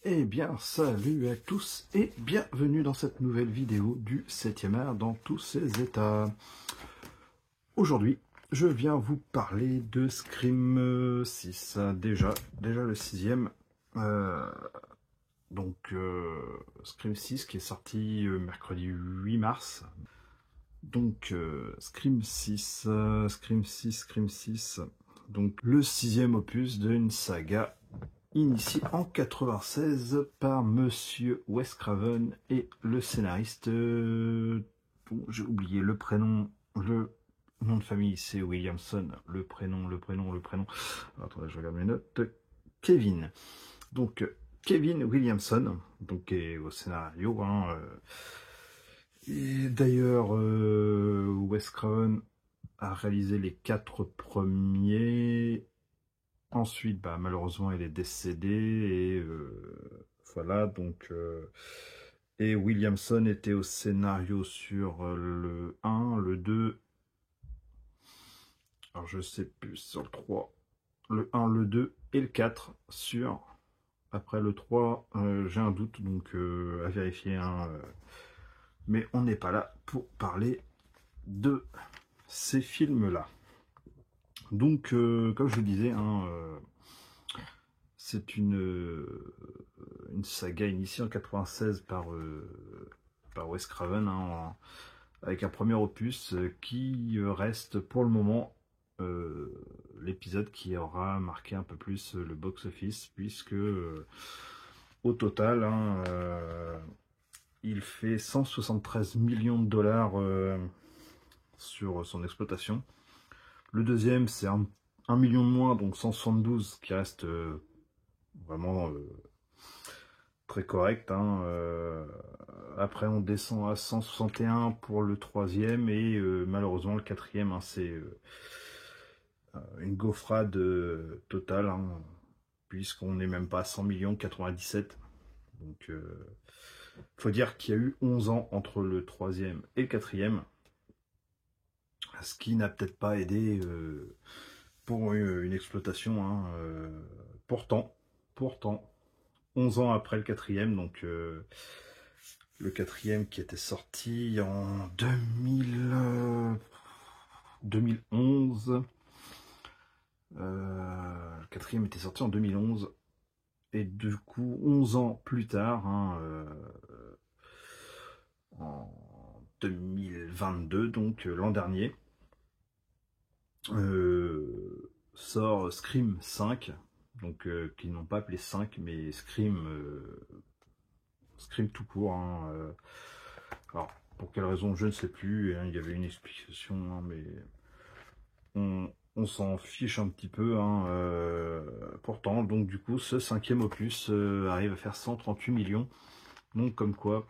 Eh bien, salut à tous et bienvenue dans cette nouvelle vidéo du 7e art dans tous ses états. Aujourd'hui, je viens vous parler de Scream 6, déjà le 6e. Scream 6 qui est sorti mercredi 8 mars. Donc, Scream 6, donc le 6e opus d'une saga initié en 96 par Monsieur Wes Craven et le scénariste, j'ai oublié le prénom, le nom de famille c'est Williamson, le prénom. Alors, attendez, je regarde mes notes. Kevin. Donc Kevin Williamson, donc est au scénario. Et d'ailleurs, Wes Craven a réalisé les 4 premiers. Ensuite, malheureusement, il est décédé et voilà. Donc, et Williamson était au scénario sur le 1, le 2. Alors, je sais plus sur le 3, le 1, le 2 et le 4 sur. Après le 3, j'ai un doute, donc à vérifier. Mais on n'est pas là pour parler de ces films-là. Donc, comme je le disais, c'est une saga initiée en 96 par Wes Craven, avec un premier opus qui reste pour le moment l'épisode qui aura marqué un peu plus le box-office, puisque au total, il fait 173 millions de dollars sur son exploitation. Le deuxième, c'est 1 million de moins, donc 172, qui reste vraiment très correct. Après, on descend à 161 pour le troisième, et malheureusement, le quatrième, c'est une gaufrade totale, puisqu'on n'est même pas à 100 millions, 97. Donc, faut dire qu'il y a eu 11 ans entre le troisième et le quatrième, ce qui n'a peut-être pas aidé pour une exploitation. Pourtant, 11 ans après le quatrième, donc le quatrième qui était sorti en 2011. Le quatrième était sorti en 2011. Et du coup, 11 ans plus tard, en 2022, donc l'an dernier, sort Scream 5, donc qu'ils n'ont pas appelé 5, mais Scream tout court. Alors, pour quelle raison, je ne sais plus. Il y avait une explication, mais on s'en fiche un petit peu. Pourtant, donc du coup, ce 5e opus arrive à faire 138 millions. Donc, comme quoi,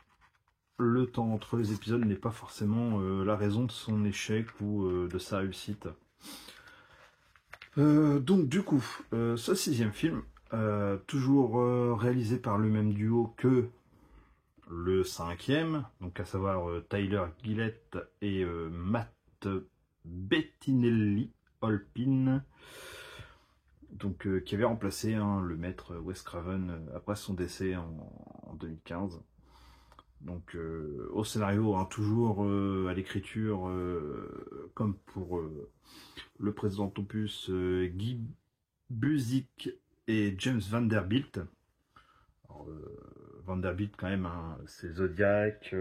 le temps entre les épisodes n'est pas forcément la raison de son échec ou de sa réussite. Donc du coup, ce 6e film, toujours réalisé par le même duo que le 5e, donc à savoir Tyler Gillett et Matt Bettinelli-Olpin, donc qui avait remplacé le maître Wes Craven après son décès en 2015. Donc au scénario, toujours à l'écriture, comme pour le précédent opus, Guy Busick et James Vanderbilt. Alors, Vanderbilt quand même, c'est Zodiac,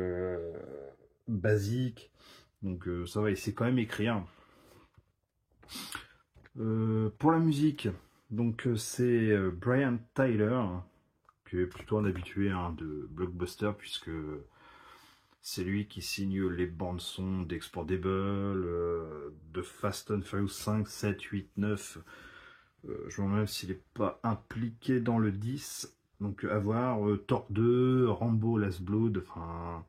Basique, donc ça va, il sait quand même écrire. Pour la musique, donc c'est Brian Tyler, qui est plutôt un habitué de Blockbuster, puisque c'est lui qui signe les bandes son d'Expandable, de Fast and Furious 5, 7, 8, 9. Je me demande s'il n'est pas impliqué dans le 10. Donc à voir, Thor 2, Rambo Last Blood, enfin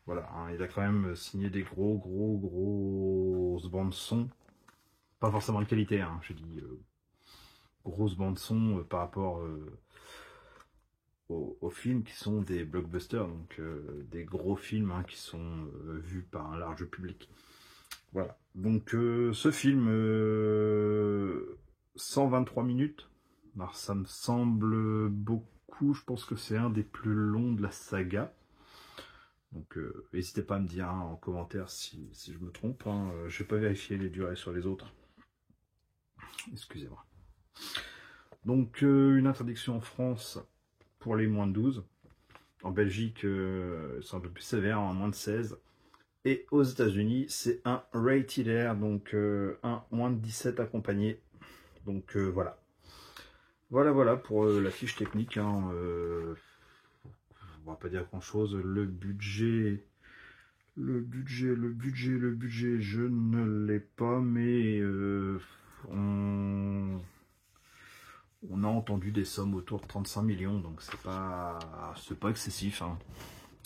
voilà, il a quand même signé des grosses bandes son. Pas forcément de qualité, je dis grosses bandes son par rapport aux films qui sont des blockbusters, donc des gros films qui sont vus par un large public. Voilà, donc ce film, 123 minutes, alors ça me semble beaucoup coup, je pense que c'est un des plus longs de la saga. Donc, n'hésitez pas à me dire hein, en commentaire si je me trompe. Hein. Je n'ai pas vérifié les durées sur les autres. Excusez-moi. Donc, une interdiction en France pour les moins de 12. En Belgique, c'est un peu plus sévère, en moins de 16. Et aux États-Unis, c'est un rated R, donc un moins de 17 accompagné. Donc voilà. Voilà pour la fiche technique. Hein, on va pas dire grand-chose. Le budget, je ne l'ai pas, mais on a entendu des sommes autour de 35 millions, donc c'est pas excessif, hein,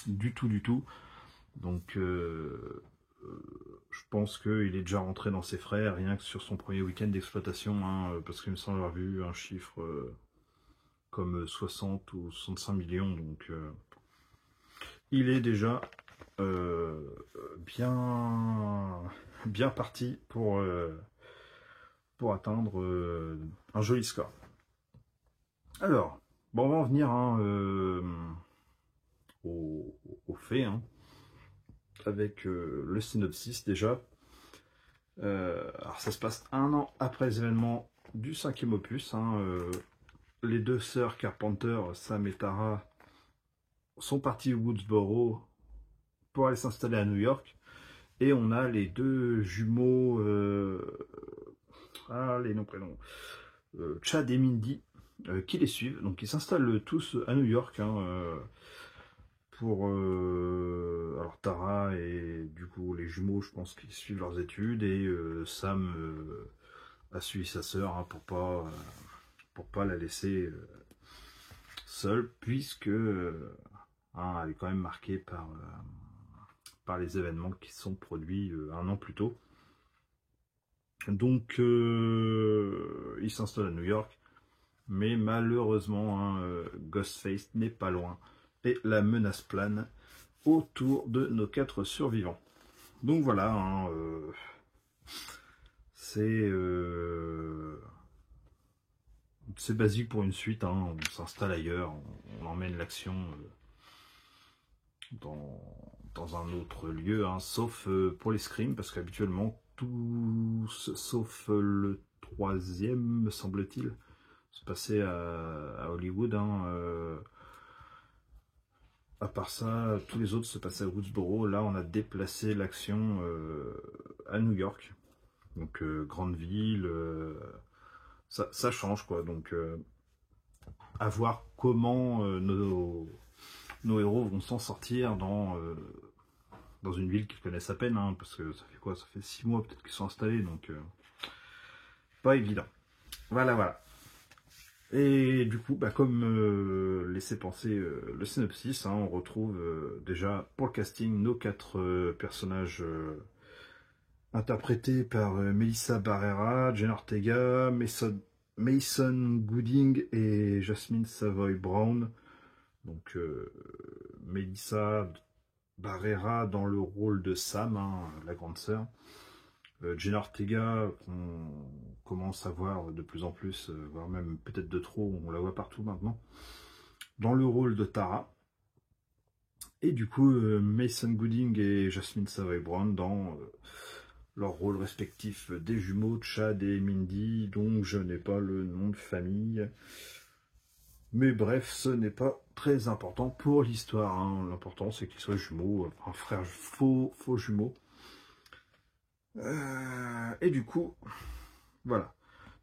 du tout. Donc je pense qu'il est déjà rentré dans ses frais, rien que sur son premier week-end d'exploitation, hein, parce qu'il me semble avoir vu un chiffre comme 60 ou 65 millions, donc il est déjà bien parti pour atteindre un joli score. Alors, bon, on va en venir hein, aux faits, hein, avec le synopsis déjà. Alors ça se passe un an après les événements du 5e opus. Hein, les deux sœurs Carpenter, Sam et Tara, sont parties au Woodsboro pour aller s'installer à New York. Et on a les deux jumeaux, les noms prénoms, Chad et Mindy, qui les suivent. Donc ils s'installent tous à New York. Hein, pour alors Tara et du coup les jumeaux, je pense qu'ils suivent leurs études, et Sam a suivi sa sœur hein, pour pas la laisser seule, puisque hein, elle est quand même marquée par les événements qui sont produits un an plus tôt. Donc il s'installe à New York, mais malheureusement hein, Ghostface n'est pas loin et la menace plane autour de nos 4 survivants. Donc voilà, hein, c'est basique pour une suite, hein, on s'installe ailleurs, on emmène l'action dans un autre lieu, hein, sauf pour les scrims, parce qu'habituellement, tous, sauf le 3e, me semble-t-il, se passait à Hollywood, hein, à part ça, tous les autres se passaient à Woodsboro. Là, on a déplacé l'action à New York. Donc, grande ville. Ça change, quoi. Donc, à voir comment nos héros vont s'en sortir dans une ville qu'ils connaissent à peine. Hein, parce que ça fait quoi? Ça fait 6 mois peut-être qu'ils sont installés. Donc, pas évident. Voilà. Et du coup, comme laissait penser le synopsis, hein, on retrouve déjà pour le casting nos 4 personnages interprétés par Melissa Barrera, Jenna Ortega, Mason Gooding et Jasmine Savoy Brown. Donc Melissa Barrera dans le rôle de Sam, hein, la grande sœur. Jenna Ortega, qu'on commence à voir de plus en plus, voire même peut-être de trop, on la voit partout maintenant, dans le rôle de Tara. Et du coup, Mason Gooding et Jasmine Savoy Brown dans leur rôle respectif des jumeaux, Chad et Mindy, dont je n'ai pas le nom de famille. Mais bref, ce n'est pas très important pour l'histoire. Hein. L'important, c'est qu'ils soient jumeaux, un frère faux jumeaux. Et du coup, voilà.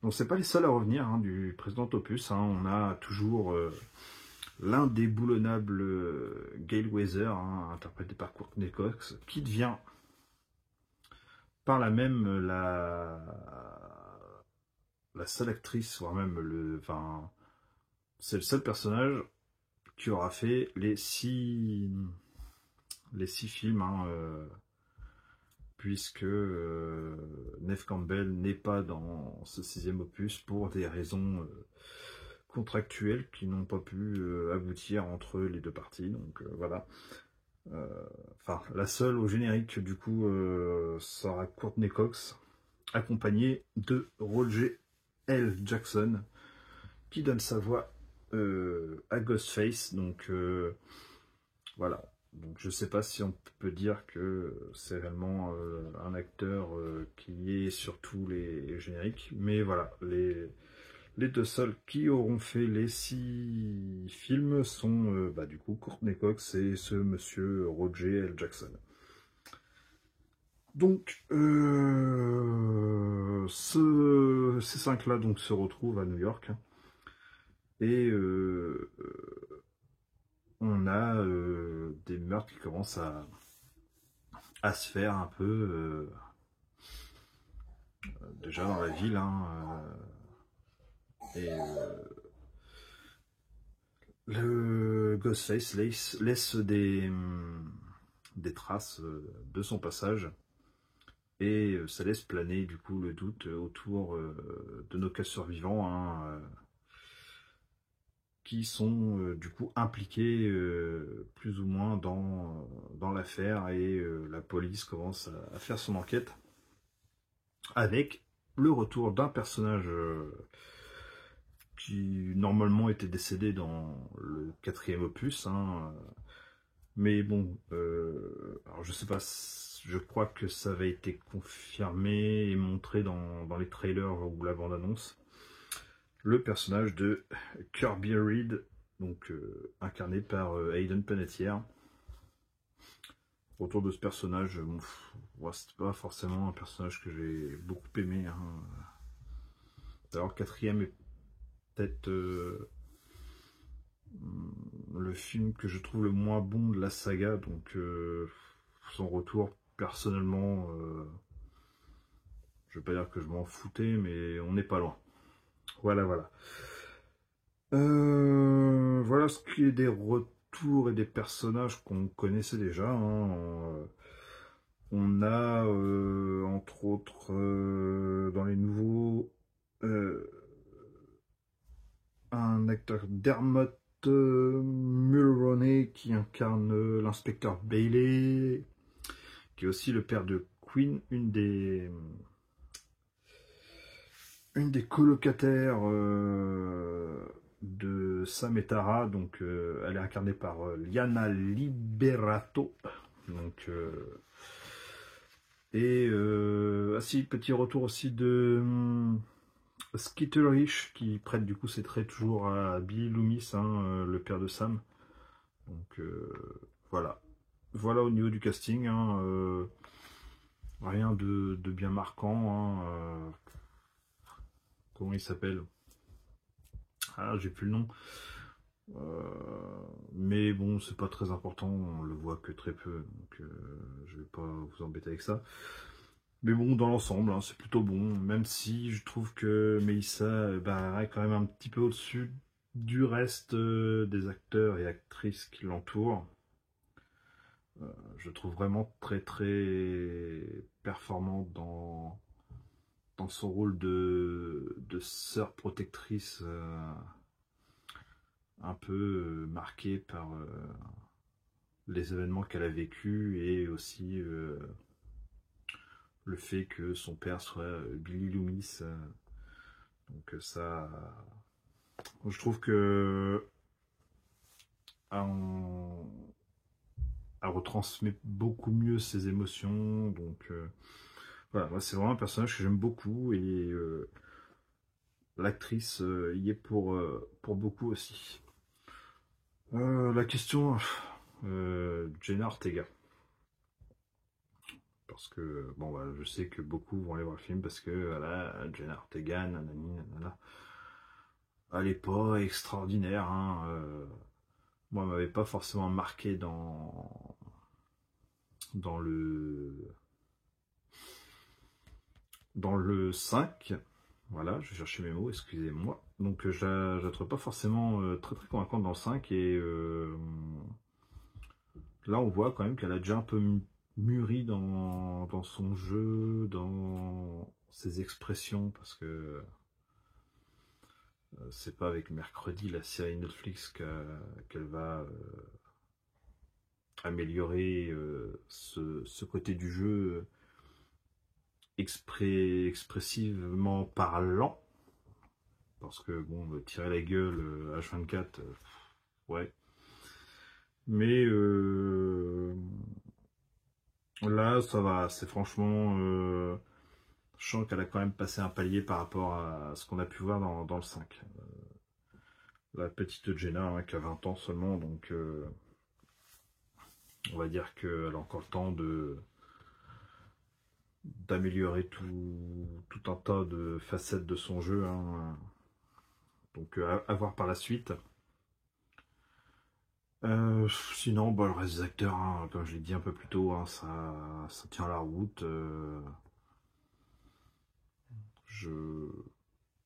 Donc c'est pas les seuls à revenir hein, du précédent opus. Hein. On a toujours l'indéboulonnable Gale Weather, hein, interprété par Courtney Cox, qui devient par là même la seule actrice, voire même c'est le seul personnage qui aura fait les 6 films. Hein, puisque Neve Campbell n'est pas dans ce 6e opus pour des raisons contractuelles qui n'ont pas pu aboutir entre les deux parties. Donc voilà. La seule au générique, du coup, sera Courtney Cox, accompagnée de Roger L. Jackson, qui donne sa voix à Ghostface. Donc voilà. Donc je sais pas si on peut dire que c'est réellement un acteur qui est sur tous les génériques, mais voilà, les deux seuls qui auront fait les 6 films sont du coup Courtney Cox et ce monsieur Roger L. Jackson. Donc ces 5-là donc se retrouvent à New York et on a des meurtres qui commencent à se faire un peu déjà dans la ville, hein, et le Ghostface laisse des traces de son passage et ça laisse planer du coup le doute autour de nos 4 survivants, hein, qui sont du coup impliqués plus ou moins dans l'affaire et la police commence à faire son enquête avec le retour d'un personnage qui normalement était décédé dans le 4e opus, hein, mais bon, alors je sais pas, je crois que ça avait été confirmé et montré dans les trailers ou la bande-annonce. Le personnage de Kirby Reed, donc incarné par Hayden Panettiere. Autour de ce personnage, bon, c'était pas forcément un personnage que j'ai beaucoup aimé, hein. Alors 4e est peut-être le film que je trouve le moins bon de la saga, donc son retour personnellement, je vais pas dire que je m'en foutais, mais on n'est pas loin. Voilà, voilà. Voilà ce qui est des retours et des personnages qu'on connaissait déjà, hein. On a entre autres dans les nouveaux un acteur Dermot Mulroney qui incarne l'inspecteur Bailey, qui est aussi le père de Queen, une des colocataires de Sam et Tara. Donc elle est incarnée par Liana Liberato. Donc ah si, petit retour aussi de Skittlerish qui prête du coup ses traits toujours à Billy Loomis, hein, le père de Sam. Donc voilà. Voilà au niveau du casting, hein, rien de bien marquant, hein, comment il s'appelle? Ah, j'ai plus le nom. Mais bon, c'est pas très important, on le voit que très peu, donc je vais pas vous embêter avec ça. Mais bon, dans l'ensemble, hein, c'est plutôt bon, même si je trouve que Melissa est quand même un petit peu au-dessus du reste des acteurs et actrices qui l'entourent. Je trouve vraiment très très performante dans son rôle de sœur protectrice, un peu marquée par les événements qu'elle a vécus et aussi le fait que son père soit Billy Loomis. Donc ça, je trouve que elle retransmet beaucoup mieux ses émotions. Donc voilà, moi c'est vraiment un personnage que j'aime beaucoup et l'actrice y est pour beaucoup aussi. La question, Jenna Ortega. Parce que, bon, voilà, je sais que beaucoup vont aller voir le film parce que, voilà, Jenna Ortega, nanani, nanana. Elle est pas extraordinaire, hein. Moi, elle m'avait pas forcément marqué dans le 5. Voilà, je vais chercher mes mots, excusez-moi. Donc, je la trouve pas forcément très très convaincante dans le 5 et là, on voit quand même qu'elle a déjà un peu mûri dans son jeu, dans ses expressions, parce que c'est pas avec Mercredi, la série Netflix, qu'elle va améliorer ce côté du jeu expressivement parlant. parce que bon, tirer la gueule H24, ouais. Mais là, ça va, c'est franchement... je sens qu'elle a quand même passé un palier par rapport à ce qu'on a pu voir dans le 5. La petite Jenna, hein, qui a 20 ans seulement, donc on va dire qu'elle a encore le temps d'améliorer tout un tas de facettes de son jeu, hein. Donc à voir par la suite. Sinon, bah, le reste des acteurs, hein, comme je l'ai dit un peu plus tôt, hein, ça tient la route. Je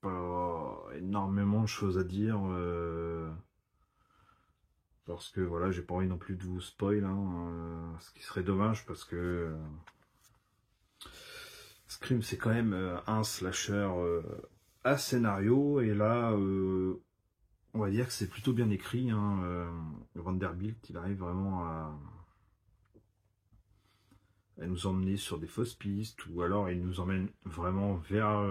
pas énormément de choses à dire, parce que voilà, j'ai pas envie non plus de vous spoil, hein, ce qui serait dommage parce que Scream c'est quand même un slasher à scénario, et là on va dire que c'est plutôt bien écrit, hein. Vanderbilt, il arrive vraiment à nous emmener sur des fausses pistes, ou alors il nous emmène vraiment vers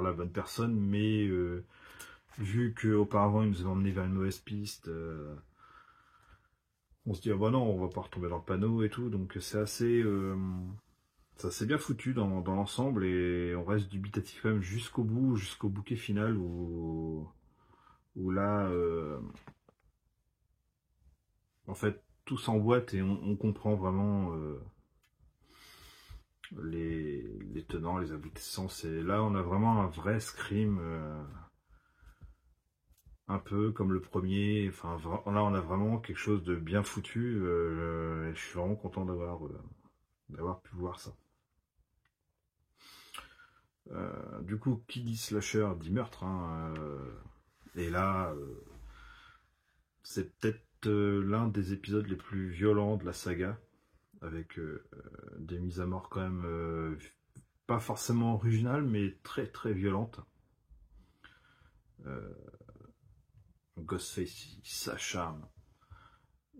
la bonne personne, mais vu qu'auparavant il nous a emmené vers une mauvaise piste, on se dit ah bah non, on va pas retomber dans le panneau et tout, donc c'est assez bien foutu dans l'ensemble, et on reste dubitatif quand même jusqu'au bout, jusqu'au bouquet final où là en fait tout s'emboîte et on comprend vraiment les tenants, les aboutissants. Et là on a vraiment un vrai Scream, un peu comme le premier. Enfin là on a vraiment quelque chose de bien foutu, et je suis vraiment content d'avoir pu voir ça. Du coup, qui dit slasher dit meurtre, hein, et là c'est peut-être l'un des épisodes les plus violents de la saga, avec des mises à mort quand même pas forcément originales, mais très très violentes. Ghostface il s'acharne,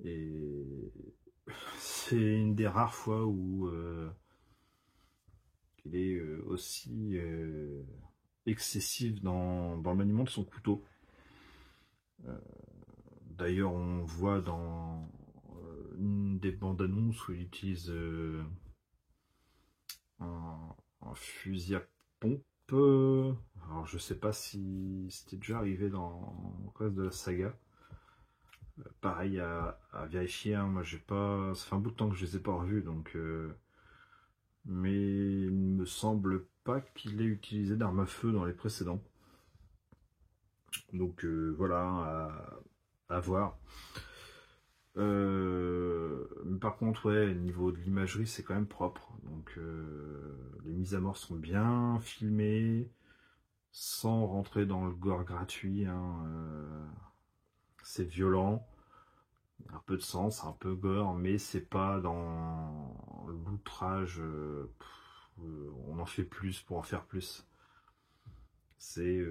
et c'est une des rares fois où il est aussi excessif dans le maniement de son couteau. D'ailleurs, on voit dans une des bandes annonces où il utilise un fusil à pompe. Alors, je sais pas si c'était déjà arrivé dans le reste de la saga. Pareil à vérifier, hein. Moi, j'ai pas. Ça fait un bout de temps que je les ai pas revus, donc. Mais il ne me semble pas qu'il ait utilisé d'arme à feu dans les précédents. Donc voilà, à voir. Par contre, ouais, au niveau de l'imagerie, c'est quand même propre. Donc les mises à mort sont bien filmées, sans rentrer dans le gore gratuit, hein. C'est violent, un peu de sang, c'est un peu gore, mais c'est pas dans l'outrage. On en fait plus pour en faire plus. C'est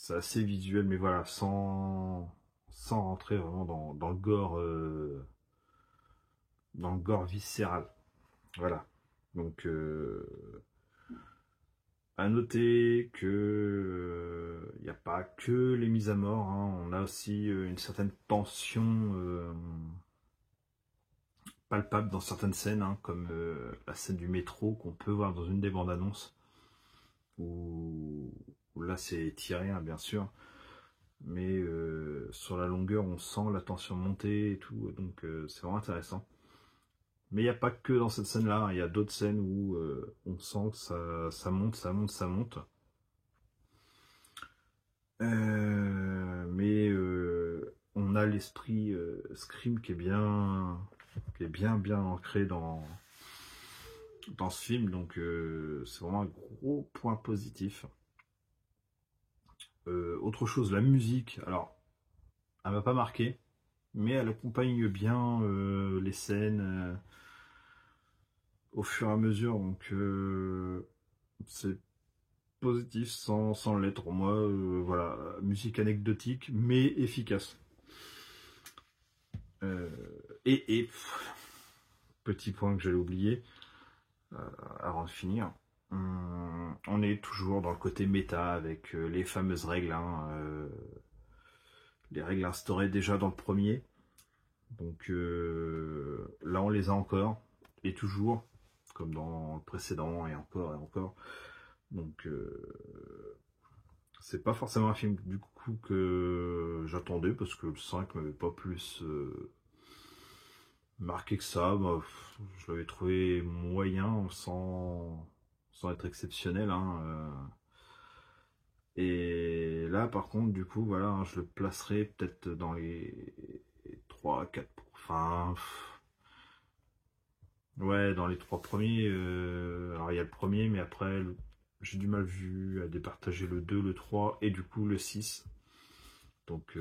assez visuel, mais voilà, sans rentrer vraiment dans le gore viscéral. Voilà. Donc, à noter que il n'y a pas que les mises à mort, hein. On a aussi une certaine tension palpable dans certaines scènes, hein, comme la scène du métro qu'on peut voir dans une des bandes annonces, où là c'est tiré, hein, bien sûr, mais sur la longueur on sent la tension monter et tout, donc c'est vraiment intéressant. Mais il n'y a pas que dans cette scène là, il y a d'autres scènes où on sent que ça monte, ça monte, ça monte. Mais on a l'esprit Scream qui est bien ancré dans ce film, donc c'est vraiment un gros point positif. Autre chose, la musique, alors elle m'a pas marqué, mais elle accompagne bien les scènes au fur et à mesure, donc c'est positif sans l'être. Moi, voilà, musique anecdotique mais efficace. Et petit point que j'allais oublier avant de finir, On est toujours dans le côté méta avec les fameuses règles, hein, les règles instaurées déjà dans le premier. Donc là on les a encore, et toujours, comme dans le précédent, et encore et encore. Donc c'est pas forcément un film du coup que j'attendais, parce que le 5 m'avait pas plus marqué que ça. Bah, je l'avais trouvé moyen sans être exceptionnel, hein, et là par contre du coup voilà, hein, je le placerai peut-être dans les 3 4, enfin ouais, dans les 3 premiers. Alors il y a le premier, mais après j'ai du mal vu à départager le 2, le 3 et du coup le 6. Donc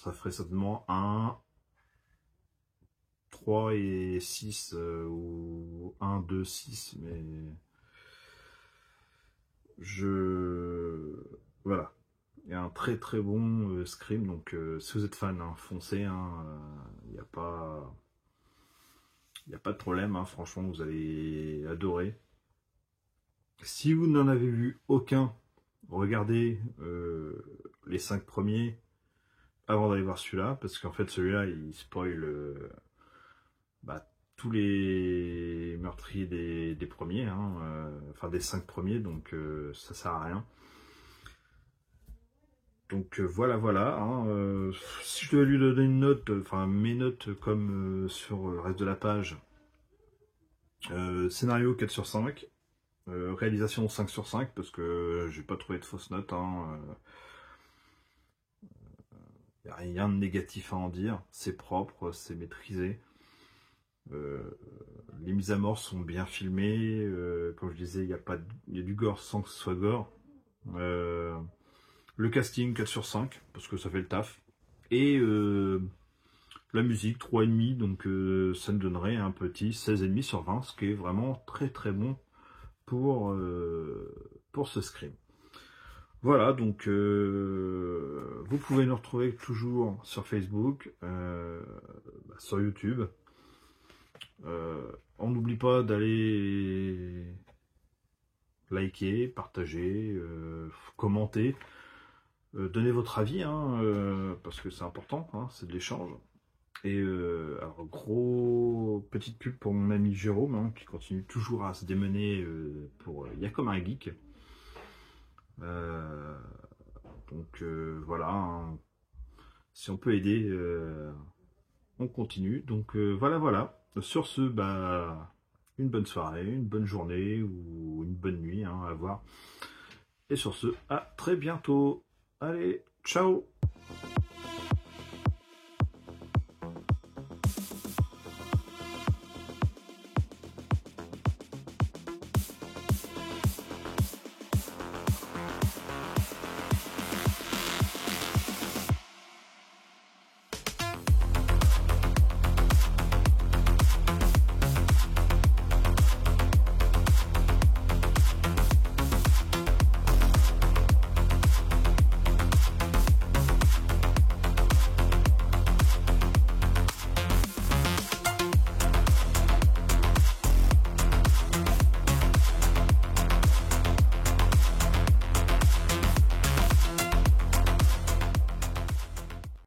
ça ferait certainement 1, 3 et 6, ou 1, 2, 6, mais voilà. Il y a un très très bon Scream, donc si vous êtes fan, hein, foncez, hein, il n'y a pas... Il n'y a pas de problème, hein, franchement, vous allez adorer. Si vous n'en avez vu aucun, regardez les 5 premiers avant d'aller voir celui-là, parce qu'en fait celui-là il spoil bah, tous les meurtriers des premiers, hein, enfin des 5 premiers, donc ça sert à rien. Donc voilà, voilà. Hein, si je devais lui donner une note, enfin mes notes comme sur le reste de la page, scénario 4 sur 5, réalisation 5 sur 5, parce que j'ai pas trouvé de fausses notes, hein, y a rien de négatif à en dire, c'est propre, c'est maîtrisé. Les mises à mort sont bien filmées, comme je disais, il y a du gore sans que ce soit gore. Le casting 4 sur 5, parce que ça fait le taf. Et la musique 3,5, donc ça me donnerait un petit 16,5 sur 20, ce qui est vraiment très très bon pour ce Scream. Voilà, donc vous pouvez nous retrouver toujours sur Facebook, sur YouTube. On n'oublie pas d'aller liker, partager, commenter, donner votre avis, hein, parce que c'est important, hein, c'est de l'échange. Et alors petite pub pour mon ami Jérôme, hein, qui continue toujours à se démener pour Il y a comme un geek. Donc voilà, hein, si on peut aider, on continue. Donc voilà, voilà. Sur ce, bah, une bonne soirée, une bonne journée ou une bonne nuit, hein, à voir. Et sur ce, à très bientôt. Allez, ciao!